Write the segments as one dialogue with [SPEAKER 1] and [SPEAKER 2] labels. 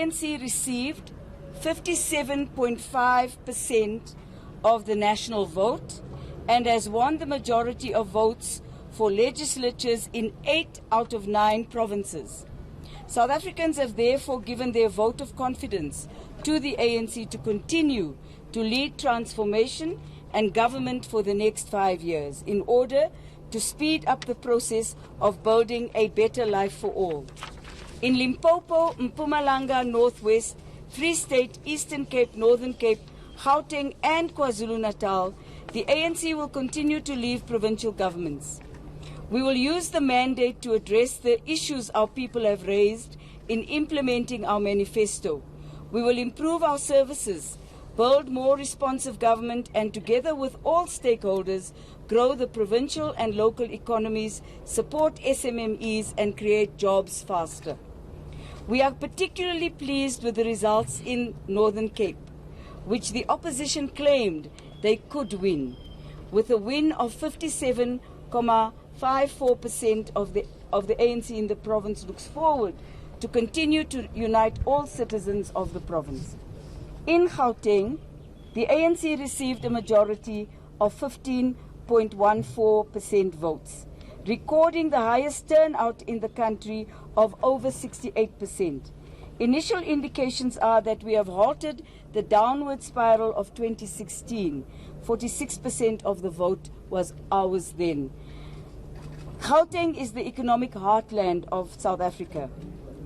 [SPEAKER 1] ANC received 57.5% of the national vote and has won the majority of votes for legislatures in 8 out of 9 provinces. South Africans have therefore given their vote of confidence to the ANC to continue to lead transformation and government for the next 5 years in order to speed up the process of building a better life for all. In Limpopo, Mpumalanga, Northwest, Free State, Eastern Cape, Northern Cape, Gauteng and KwaZulu-Natal, the ANC will continue to leave provincial governments. We will use the mandate to address the issues our people have raised in implementing our manifesto. We will improve our services, build more responsive government, and together with all stakeholders, grow the provincial and local economies, support SMMEs, and create jobs faster. We are particularly pleased with the results in Northern Cape, which the opposition claimed they could win, with a win of 57.54% of the ANC in the province looks forward to continue to unite all citizens of the province. In Gauteng, the ANC received a majority of 15.14% votes, recording the highest turnout in the country of over 68%. Initial indications are that we have halted the downward spiral of 2016. 46% of the vote was ours then. Gauteng is the economic heartland of South Africa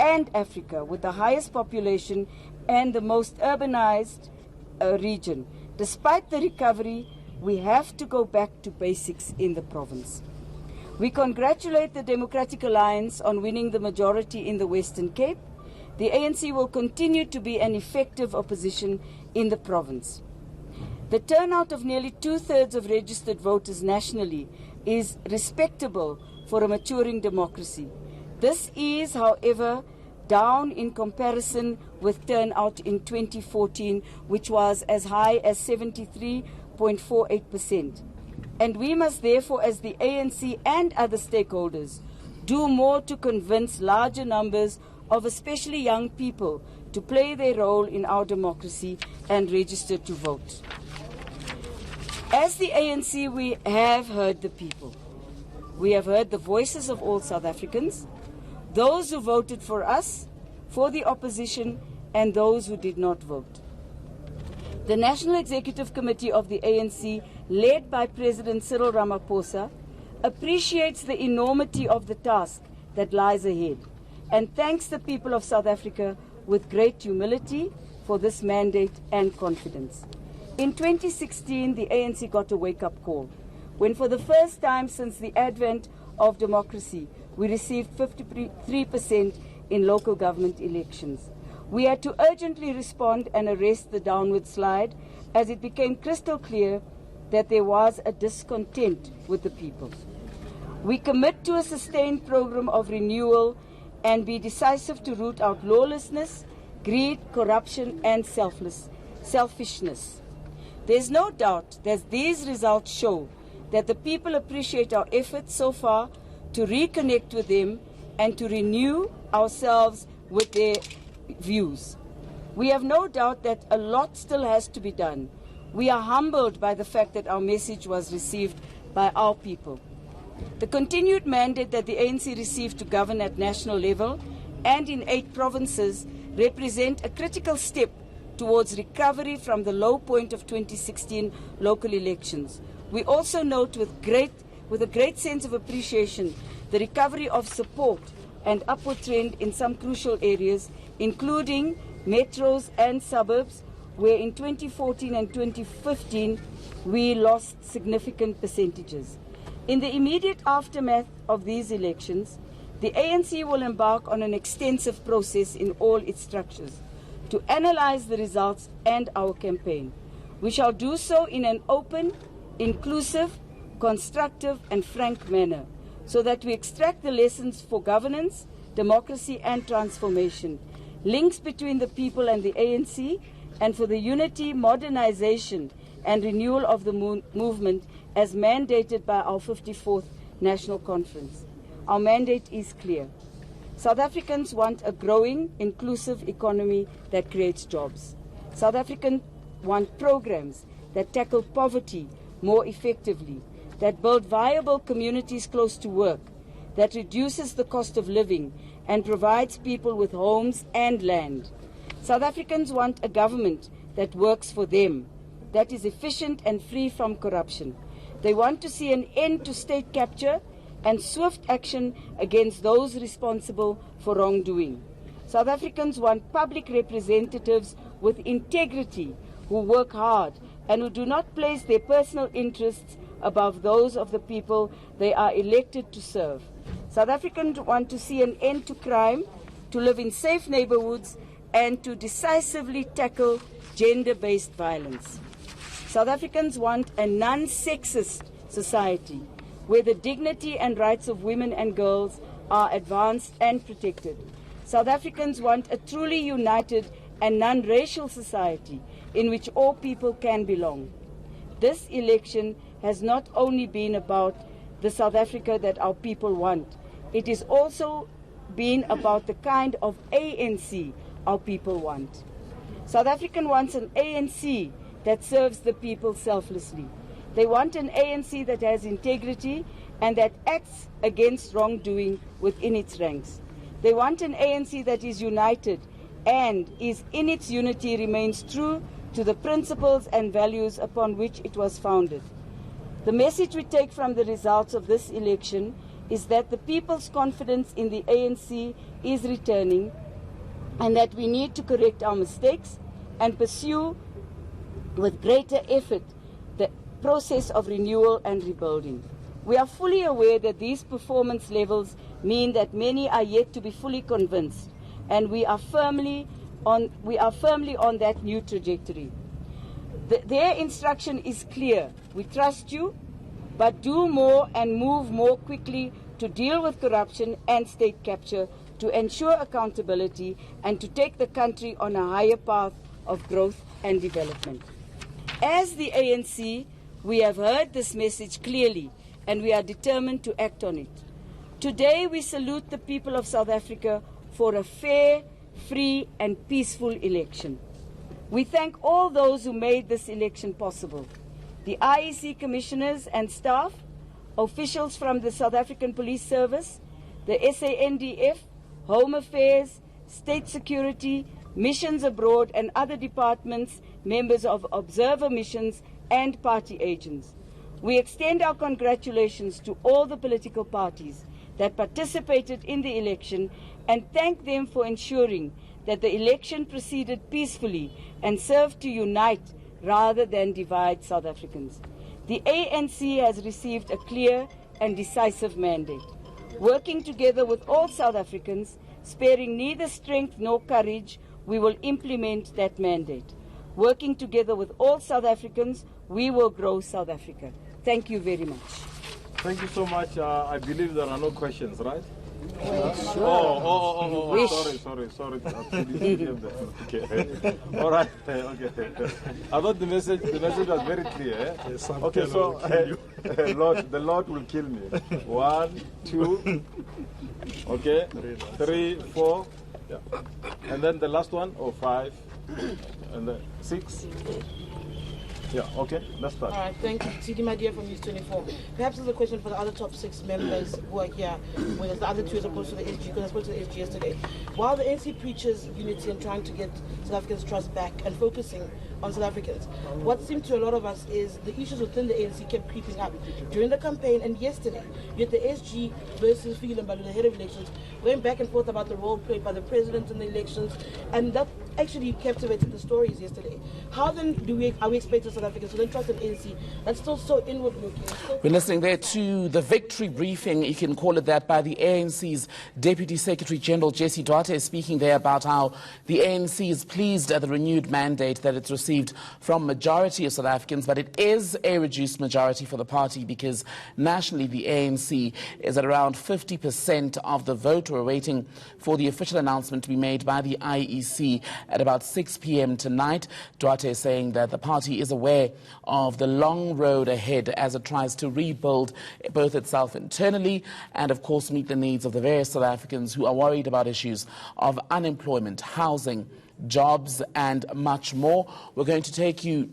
[SPEAKER 1] and Africa, with the highest population and the most urbanized region. Despite the recovery, we have to go back to basics in the province. We congratulate the Democratic Alliance on winning the majority in the Western Cape. The ANC will continue to be an effective opposition in the province. The turnout of nearly 2/3 of registered voters nationally is respectable for a maturing democracy. This is, however, down in comparison with turnout in 2014, which was as high as 73.48%. And we must therefore, as the ANC and other stakeholders, do more to convince larger numbers of especially young people to play their role in our democracy and register to vote. As the ANC, we have heard the people. We have heard the voices of all South Africans, those who voted for us, for the opposition, and those who did not vote. The National Executive Committee of the ANC, led by President Cyril Ramaphosa, appreciates the enormity of the task that lies ahead and thanks the people of South Africa with great humility for this mandate and confidence. In 2016, the ANC got a wake-up call when, for the first time since the advent of democracy, we received 53% in local government elections. We had to urgently respond and arrest the downward slide as it became crystal clear that there was a discontent with the people. We commit to a sustained program of renewal and be decisive to root out lawlessness, greed, corruption, and selfishness. There's no doubt that these results show that the people appreciate our efforts so far to reconnect with them and to renew ourselves with their views. We have no doubt that a lot still has to be done. We are humbled by the fact that our message was received by our people. The continued mandate that the ANC received to govern at national level and in 8 provinces represent a critical step towards recovery from the low point of 2016 local elections. We also note with a great sense of appreciation the recovery of support and upward trend in some crucial areas, including metros and suburbs, where in 2014 and 2015 we lost significant percentages. In the immediate aftermath of these elections, the ANC will embark on an extensive process in all its structures to analyze the results and our campaign. We shall do so in an open, inclusive, constructive and frank manner, so that we extract the lessons for governance, democracy and transformation, links between the people and the ANC, and for the unity, modernization and renewal of the movement as mandated by our 54th National Conference. Our mandate is clear. South Africans want a growing, inclusive economy that creates jobs. South Africans want programs that tackle poverty more effectively, that build viable communities close to work, that reduces the cost of living and provides people with homes and land. South Africans want a government that works for them, that is efficient and free from corruption. They want to see an end to state capture and swift action against those responsible for wrongdoing. South Africans want public representatives with integrity who work hard and who do not place their personal interests above those of the people they are elected to serve. South Africans want to see an end to crime, to live in safe neighborhoods, and to decisively tackle gender-based violence. South Africans want a non-sexist society where the dignity and rights of women and girls are advanced and protected. South Africans want a truly united and non-racial society in which all people can belong. This election has not only been about the South Africa that our people want, it has also been about the kind of ANC our people want. South Africa wants an ANC that serves the people selflessly. They want an ANC that has integrity and that acts against wrongdoing within its ranks. They want an ANC that is united and is in its unity remains true to the principles and values upon which it was founded. The message we take from the results of this election is that the people's confidence in the ANC is returning and that we need to correct our mistakes and pursue with greater effort the process of renewal and rebuilding. We are fully aware that these performance levels mean that many are yet to be fully convinced, and we are firmly on that new trajectory. Their instruction is clear. We trust you, but do more and move more quickly to deal with corruption and state capture, to ensure accountability, and to take the country on a higher path of growth and development. As the ANC, we have heard this message clearly, and we are determined to act on it. Today, we salute the people of South Africa for a fair, free, and peaceful election. We thank all those who made this election possible: the IEC commissioners and staff, officials from the South African Police Service, the SANDF, Home Affairs, State Security, Missions Abroad, and other departments, members of observer missions, and party agents. We extend our congratulations to all the political parties that participated in the election and thank them for ensuring that the election proceeded peacefully and served to unite rather than divide South Africans. The ANC has received a clear and decisive mandate. Working together with all South Africans, sparing neither strength nor courage, we will implement that mandate. Working together with all South Africans, we will grow South Africa. Thank you very much.
[SPEAKER 2] Thank you so much. I believe there are no questions, right?
[SPEAKER 1] Sure.
[SPEAKER 2] Sorry. Okay. All right. Okay. I thought the message was very clear. Yes, okay, so the Lord will kill me. 1, 2. Okay. 3, 4. Yeah. And then the last one, 5. And then 6. Yeah, okay, let's start.
[SPEAKER 3] All right, thank you. Sidi Madia from News 24. Perhaps there's a question for the other top 6 members who are here, whereas the other 2 as opposed to the SG, because I spoke to the SG yesterday. While the ANC preaches unity and trying to get South Africans' trust back and focusing on South Africans, what seemed to a lot of us is the issues within the ANC kept creeping up during the campaign and yesterday. Yet the SG versus Fikile Mbalula, the head of elections, went back and forth about the role played by the president in the elections, and that actually captivated the stories yesterday. How then are we expecting South Africans to then trust an ANC that's still so inward-looking?
[SPEAKER 4] We're listening there to the victory briefing, you can call it that, by the ANC's Deputy Secretary General Jessie Duarte, speaking there about how the ANC is pleased at the renewed mandate that it's received from majority of South Africans, but it is a reduced majority for the party because nationally the ANC is at around 50% of the vote. We're waiting for the official announcement to be made by the IEC at about 6 p.m. tonight. Duarte is saying that the party is aware of the long road ahead as it tries to rebuild both itself internally and, of course, meet the needs of the various South Africans who are worried about issues of unemployment, housing, jobs, and much more. We're going to take you